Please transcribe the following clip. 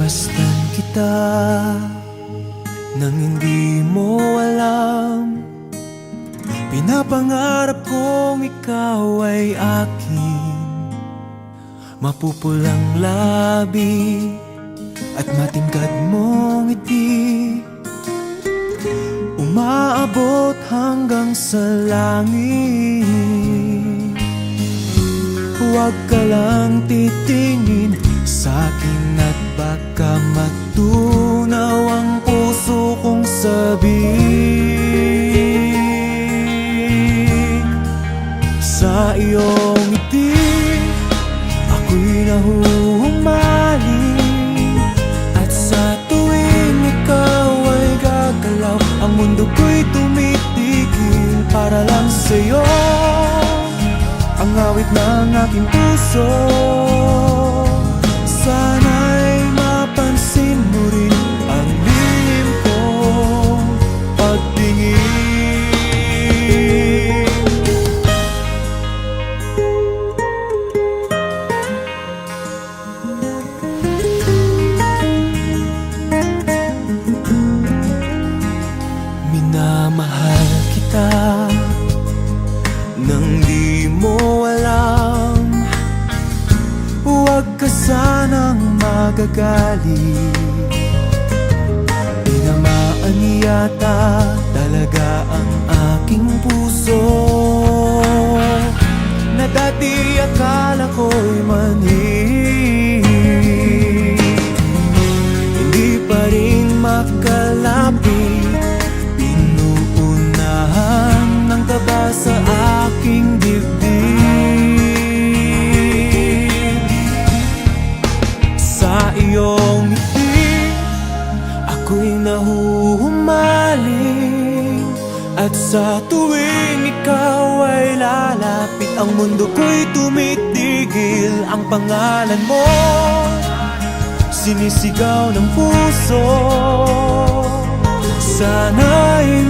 Masdan kita nang hindi mo alam. Pinapangarap kong ikaw ay akin. Mapupulang labi at matingkad mong ngiti, umaabot hanggang sa langit. Huwag ka lang titingin sa'kin at baka matunaw ang puso kong sabik. Sa iyong ngiti ako'y nahuhumaling, at sa tuwing ikaw ay gagalaw, ang mundo ko'y tumitigil para lang sa'yo. Ang awit ng aking puso, sana'y mapansin mo rin ang lihim kong pagtingin. Minamahal kita nang di mo alam. Huwag ka sanang magagalit, tinamaan yata talaga ang aking puso, na dati akala ko'y mani. Hindi pa rin makalapit, pinuunahan ng kaba sa aking dibdib. Sa iyong ngiti ako'y nahuhumaling, at sa tuwing ikaw ay lalapit, ang mundo ko'y tumitigil. Ang pangalan mo sinisigaw ng puso, sana'y